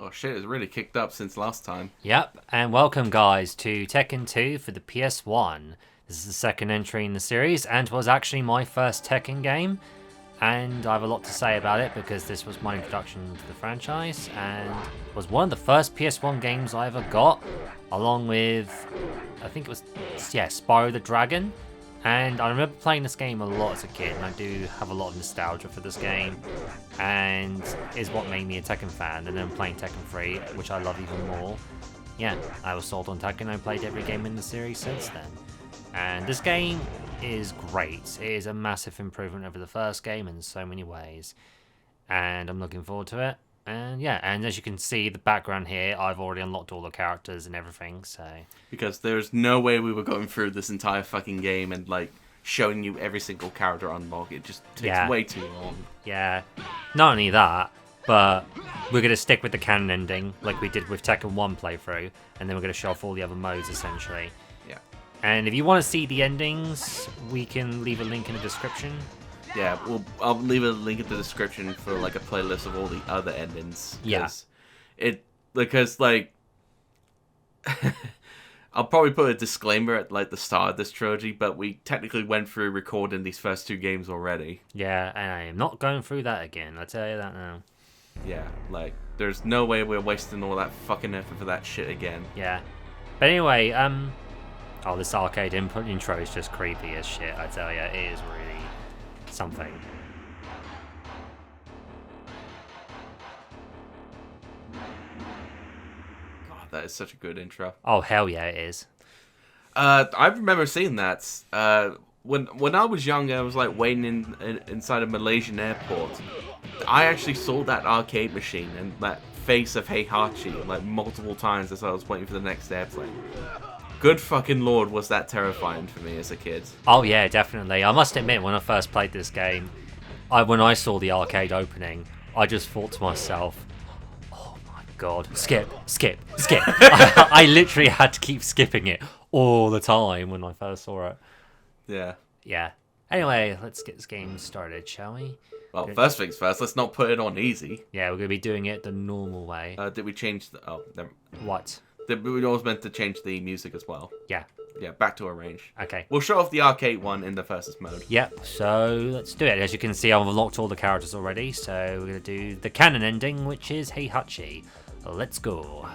Oh shit, it's really kicked up since last time. Yep, and welcome guys to Tekken 2 for the PS1. This is the second entry in the series and was actually my first Tekken game. And I have a lot to say about it because this was my introduction to the franchise and was one of the first PS1 games I ever got, along with, I think it was, Spyro the Dragon. And I remember playing this game a lot as a kid, and I do have a lot of nostalgia for this game, and is what made me a Tekken fan. And then playing Tekken 3, which I love even more. Yeah, I was sold on Tekken. I played every game in the series since then. And this game is great. It is a massive improvement over the first game in so many ways, and I'm looking forward to it. And yeah, and as you can see, the background here, I've already unlocked all the characters and everything, so... Because there's no way we were going through this entire fucking game and, like, showing you every single character unlock. It just takes way too long. Yeah. Not only that, but we're going to stick with the canon ending, like we did with Tekken 1 playthrough, and then we're going to show off all the other modes, essentially. Yeah. And if you want to see the endings, we can leave a link in the description. Yeah, I'll leave a link in the description for like a playlist of all the other endings. Yeah. Because like, I'll probably put a disclaimer at like the start of this trilogy, but we technically went through recording these first two games already. Yeah, and I am not going through that again. I'll tell you that now. Yeah, like there's no way we're wasting all that fucking effort for that shit again. Yeah. But anyway, oh, this arcade intro is just creepy as shit. I tell you, it is really something. God, that is such a good intro. Oh hell yeah, it is. I remember seeing that. When I was young, I was like waiting inside a Malaysian airport. I actually saw that arcade machine and that face of Heihachi like multiple times as I was waiting for the next airplane. Good fucking lord, was that terrifying for me as a kid. Oh yeah, definitely. I must admit, when I first played this game, when I saw the arcade opening, I just thought to myself, oh my god, skip. I literally had to keep skipping it all the time when I first saw it. Yeah. Yeah. Anyway, let's get this game started, shall we? Well, first things first, let's not put it on easy. Yeah, we're going to be doing it the normal way. Did we change the... Oh, never... What? We always meant to change the music as well. Yeah. Yeah, back to arrange. Okay. We'll show off the arcade one in the versus mode. Yep, so let's do it. As you can see, I've unlocked all the characters already, so we're going to do the canon ending, which is Heihachi. Let's go.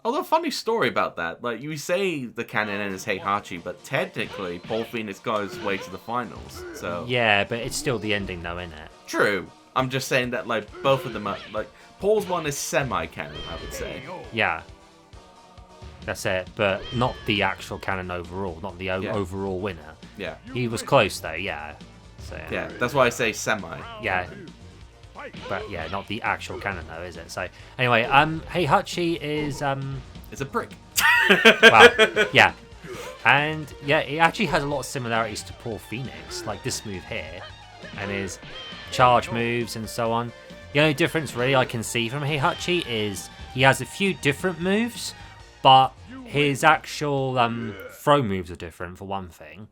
Although, funny story about that. Like, you say the canon end is Heihachi, but technically, Paul Phoenix got his way to the finals, so... Yeah, but it's still the ending, though, isn't it? True. I'm just saying that, like, both of them are, like... Paul's one is semi-canon, I would say. Yeah. That's it, but not the actual canon overall, not the overall winner. Yeah. He was close, though, yeah. So, yeah, that's why I say semi. Yeah. But, yeah, not the actual canon, though, is it? So, anyway, Heihachi is, It's a prick. Well, yeah. And, yeah, it actually has a lot of similarities to Paul Phoenix, like this move here, and his charge moves and so on. The only difference really I can see from Heihachi is he has a few different moves, but his actual throw moves are different for one thing.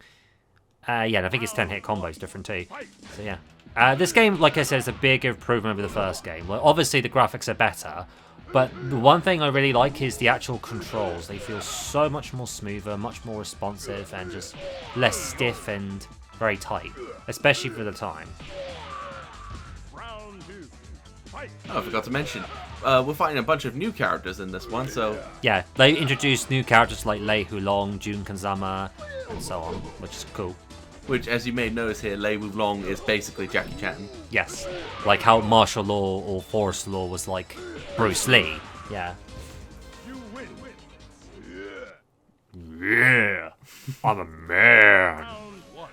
Yeah, and I think his 10-hit combo is different too. So yeah. This game, like I said, is a big improvement over the first game. Well, obviously the graphics are better, but the one thing I really like is the actual controls. They feel so much more smoother, much more responsive, and just less stiff and very tight, especially for the time. Oh, I forgot to mention, we're fighting a bunch of new characters in this one, so... Yeah, they introduced new characters like Lei Hulong, Jun Kanzama, and so on, which is cool. Which, as you may notice here, Lei Wulong is basically Jackie Chan. Yes, like how martial law or forest law was like Bruce Lee. Yeah. Yeah, I'm a man.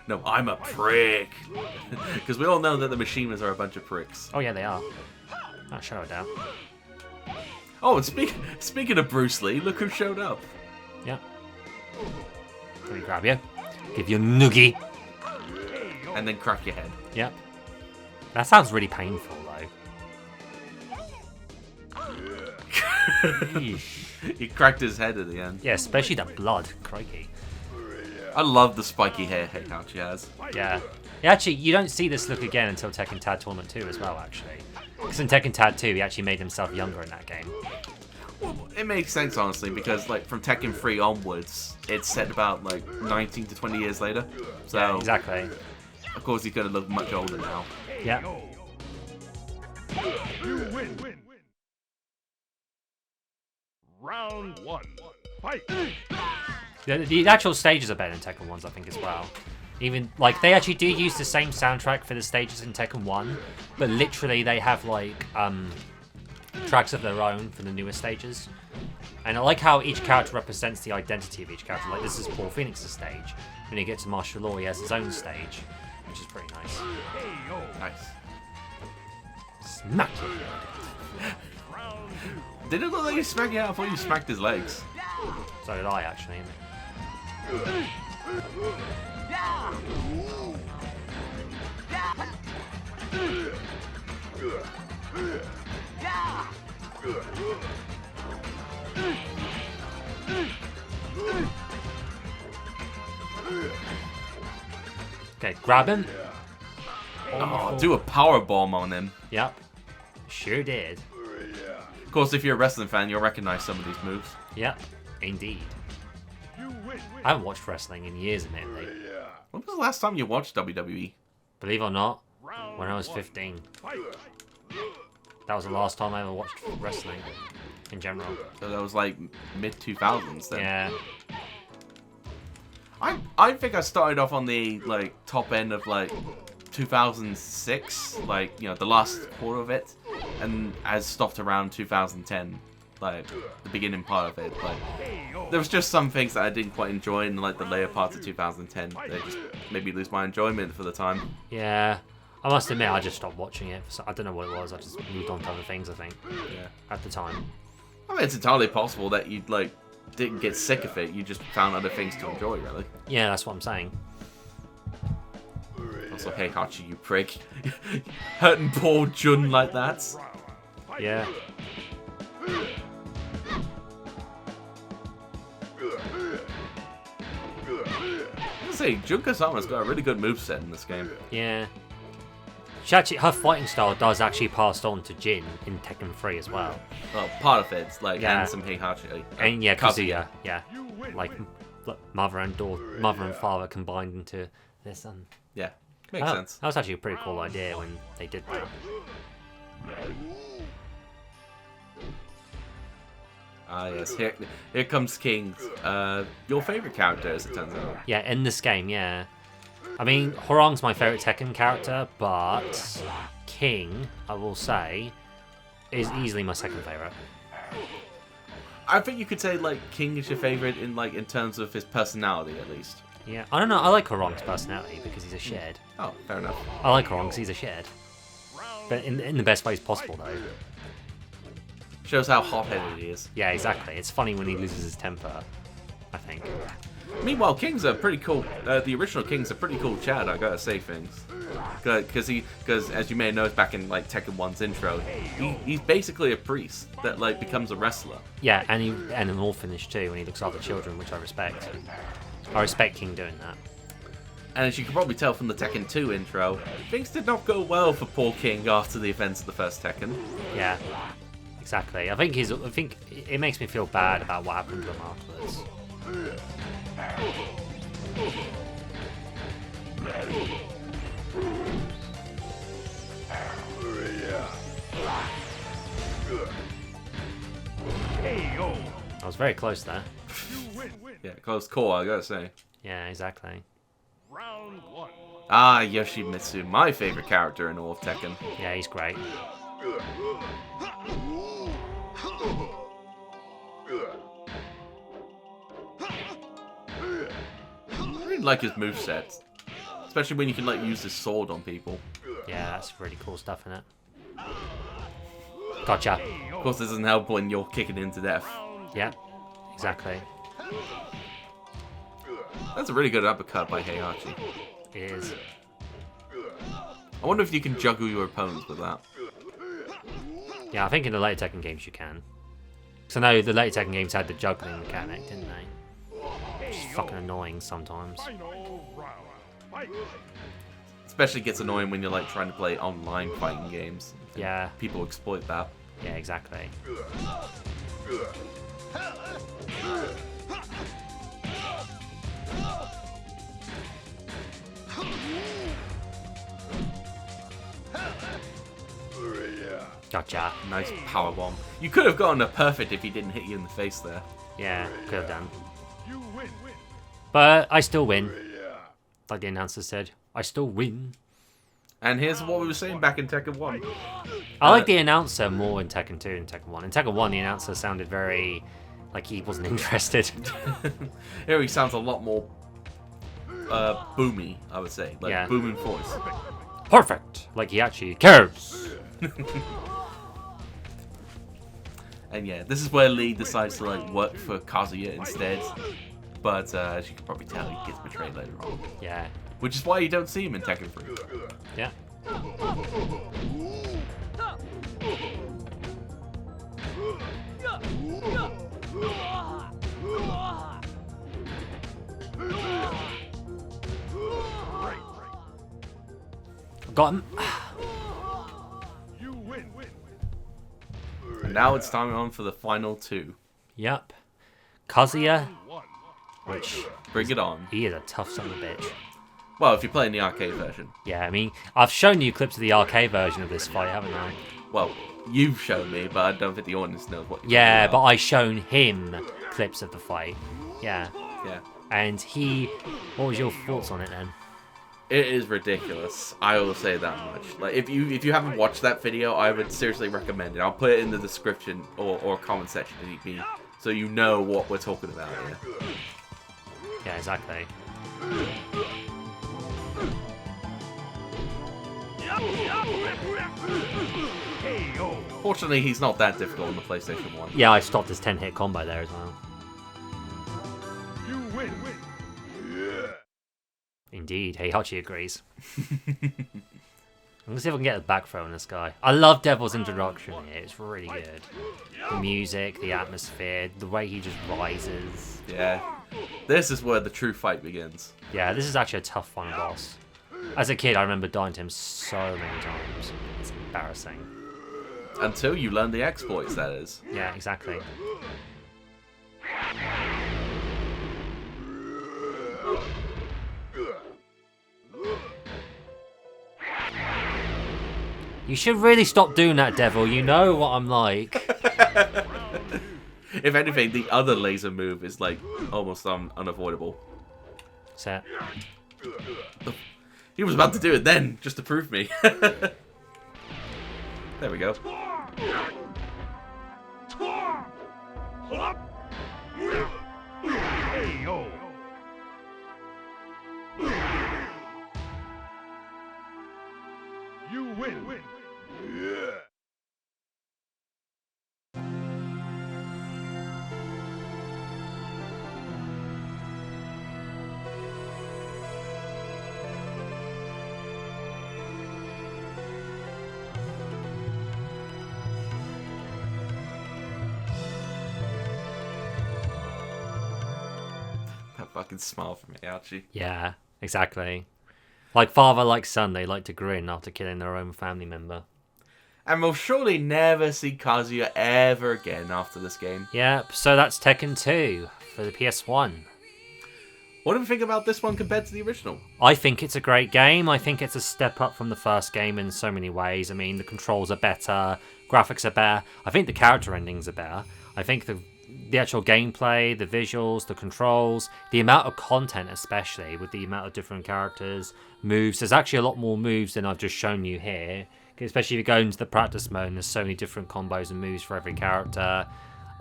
No, I'm a prick. Because we all know that the Machinists are a bunch of pricks. Oh yeah, they are. I'll show it down. Oh, and speaking of Bruce Lee, look who showed up. Yeah. Let me grab you. Give you a noogie. And then crack your head. Yep. That sounds really painful, though. He cracked his head at the end. Yeah, especially the blood. Crikey. I love the spiky hair Heihachi has. Yeah. Actually, you don't see this look again until Tekken Tag Tournament 2 as well, actually. Because in Tekken Tag 2, he actually made himself younger in that game. Well, it makes sense, honestly, because, like, from Tekken 3 onwards, it's set about, like, 19 to 20 years later. So, Yeah, exactly. Of course, he's going to look much older now. Yeah. You win. Round 1. Fight. The actual stages are better in Tekken 1s, I think, as well. Even, like, they actually do use the same soundtrack for the stages in Tekken 1, but literally they have, like, tracks of their own for the newer stages. And I like how each character represents the identity of each character. Like, this is Paul Phoenix's stage. When he gets to martial law, he has his own stage, which is pretty nice. Nice. Smack you. Did it look like you smacked it out? I thought you smacked his legs. So did I, actually. Okay, grab him. Oh, do a power bomb on him. Yep. Sure did. Of course, if you're a wrestling fan, you'll recognize some of these moves. Yep. Indeed. I haven't watched wrestling in years, admittedly. When was the last time you watched WWE? Believe it or not, when I was 15. That was the last time I ever watched wrestling, in general. So that was like mid-2000s then. Yeah. I think I started off on the like top end of like 2006, like, you know, the last quarter of it, and I stopped around 2010, like the beginning part of it. Like, there was just some things that I didn't quite enjoy in like the later parts of 2010. They just made me lose my enjoyment for the time. Yeah. I must admit, I just stopped watching it. I don't know what it was. I just moved on to other things, I think. Yeah. At the time. I mean, it's entirely possible that you like didn't get sick of it. You just found other things to enjoy, really. Yeah, that's what I'm saying. Also, hey Hachi, you prick, hurting poor Jun like that. Yeah. I say, Jun Kazama's got a really good moveset in this game. Yeah. She actually, her fighting style does actually pass on to Jin in Tekken 3 as well. Well, part of it's like, Yeah. and some Heihachi. And yeah, Kazuya, yeah. Like mother and daughter, mother and father combined into this. Yeah, makes sense. That was actually a pretty cool idea when they did that. Ah, yes. Here comes King. Your favorite character, as it turns out. Yeah, in this game, yeah. I mean, Horong's my favorite Tekken character, but King, I will say, is easily my second favorite. I think you could say like King is your favorite in terms of his personality, at least. Yeah, I don't know. I like Horong's personality because he's a shed. Oh, fair enough. I like Horong because he's a shed, but in the best ways possible, though. Shows how hot-headed he is. Yeah, exactly. It's funny when he loses his temper, I think. Meanwhile, King's a pretty cool. The original King's a pretty cool Chad. I gotta say things, because as you may know, back in like Tekken 1's intro, he's basically a priest that like becomes a wrestler. Yeah, and an orphanage too when he looks after children, which I respect. I respect King doing that. And as you can probably tell from the Tekken 2 intro, things did not go well for poor King after the events of the first Tekken. Yeah, exactly. I think it makes me feel bad about what happened to him afterwards. I was very close there. Yeah, close call, I gotta say. Yeah, exactly. Round 1. Ah, Yoshimitsu, my favorite character in all of Tekken. Yeah, he's great. I really like his moveset, especially when you can like use his sword on people. Yeah, that's really cool stuff in it. Gotcha. Of course, this doesn't help when you're kicking him to death. Yeah, exactly. That's a really good uppercut by Heihachi. It is. I wonder if you can juggle your opponents with that. Yeah, I think in the later Tekken games you can. So no, the later Tekken games had the juggling mechanic, didn't they? Which is fucking annoying sometimes. Final round. Fight. Especially gets annoying when you're like trying to play online fighting games. Yeah. People exploit that. Yeah, exactly. Gotcha. Nice power bomb. You could have gotten a perfect if he didn't hit you in the face there. Yeah, could have done. You win. But I still win. Like the announcer said, I still win. And here's what we were saying back in Tekken 1. I like the announcer more in Tekken 2 and Tekken 1. In Tekken 1, the announcer sounded very... like he wasn't interested. Here he sounds a lot more boomy, I would say. Like, Yeah. booming voice. Perfect! Like he actually cares. And yeah, this is where Lee decides to like work for Kazuya instead. But as you can probably tell, he gets betrayed later on. Yeah. Which is why you don't see him in Tekken 3. Yeah. Got him. You win. And now it's time on for the final two. Yep. Kazuya, One. which Bring it on. he is a tough son of a bitch. Well, if you're playing the arcade version. Yeah, I mean, I've shown you clips of the arcade version of this fight, haven't I? Well, you've shown me, but I don't think the audience knows what you're Yeah, talking but about. I've shown him clips of the fight. Yeah. Yeah. And he... what was your thoughts on it then? It is ridiculous. I will say that much. Like, if you haven't watched that video, I would seriously recommend it. I'll put it in the description or comment section if need be, so you know what we're talking about here. Yeah, exactly. KO. Fortunately, he's not that difficult on the PlayStation 1. Yeah, I stopped his 10-hit combo there as well. You win. Indeed, Heihachi agrees. I'm gonna see if I can get a back throw on this guy. I love Devil's introduction here, it's really good. The music, the atmosphere, the way he just rises. Yeah. This is where the true fight begins. Yeah, this is actually a tough final boss. As a kid, I remember dying to him so many times. It's embarrassing. Until you learn the exploits, that is. Yeah, exactly. You should really stop doing that, Devil. You know what I'm like. If anything, the other laser move is like almost unavoidable. Set. He was about to do it then, just to prove me. There we go. KO. You win. That fucking smile from Heihachi. Yeah, exactly. Like father, like son, they like to grin after killing their own family member. And we'll surely never see Kazuya ever again after this game. Yep, so that's Tekken 2 for the PS1. What do we think about this one compared to the original? I think it's a great game. I think it's a step up from the first game in so many ways. I mean, the controls are better, graphics are better. I think the character endings are better. I think the actual gameplay, the visuals, the controls, the amount of content especially, with the amount of different characters, moves. There's actually a lot more moves than I've just shown you here. Especially if you go into the practice mode, and there's so many different combos and moves for every character.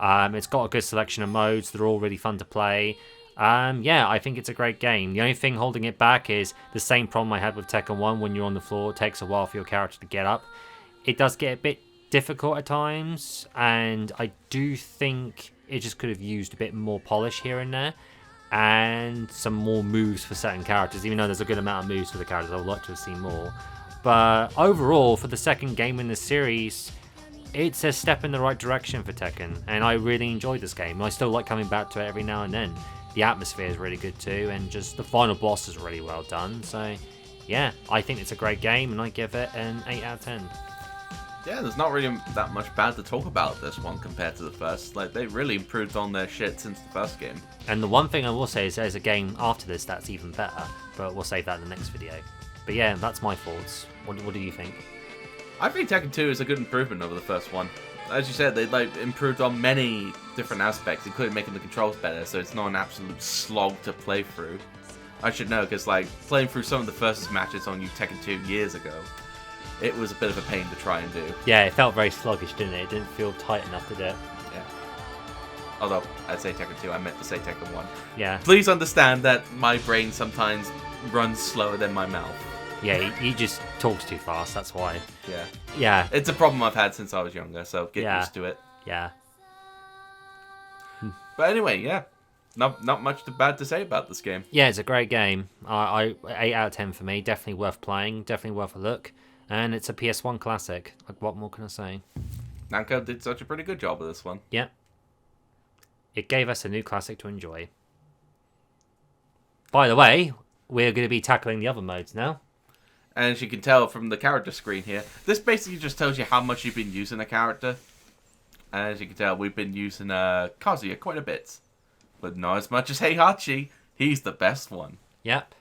It's got a good selection of modes. They're all really fun to play. Yeah, I think it's a great game. The only thing holding it back is the same problem I had with Tekken 1. When you're on the floor, it takes a while for your character to get up. It does get a bit difficult at times, and I do think it just could have used a bit more polish here and there, and some more moves for certain characters. Even though there's a good amount of moves for the characters, I would like to have seen more. But overall, for the second game in the series, it's a step in the right direction for Tekken, and I really enjoyed this game. I still like coming back to it every now and then. The atmosphere is really good too, and just the final boss is really well done. So yeah, I think it's a great game, and I give it an 8 out of 10. Yeah, there's not really that much bad to talk about this one compared to the first. Like, they really improved on their shit since the first game. And the one thing I will say is there's a game after this that's even better, but we'll save that in the next video. But yeah, that's my thoughts. What do you think? I think Tekken 2 is a good improvement over the first one. As you said, they improved on many different aspects, including making the controls better, so it's not an absolute slog to play through. I should know, because playing through some of the first matches on Tekken 2 years ago, it was a bit of a pain to try and do. Yeah, it felt very sluggish, didn't it? It didn't feel tight enough to do it. Yeah. Although, I'd say Tekken 2, I meant to say Tekken 1. Yeah. Please understand that my brain sometimes runs slower than my mouth. Yeah, he just talks too fast, that's why. Yeah. Yeah. It's a problem I've had since I was younger, so get used to it. Yeah. But anyway, yeah. Not much bad to say about this game. Yeah, it's a great game. I 8 out of 10 for me. Definitely worth playing. Definitely worth a look. And it's a PS1 classic. Like, what more can I say? Namco did such a pretty good job with this one. Yeah. It gave us a new classic to enjoy. By the way, we're going to be tackling the other modes now. And as you can tell from the character screen here, this basically just tells you how much you've been using a character. And as you can tell, we've been using Kazuya quite a bit. But not as much as Heihachi. He's the best one. Yep.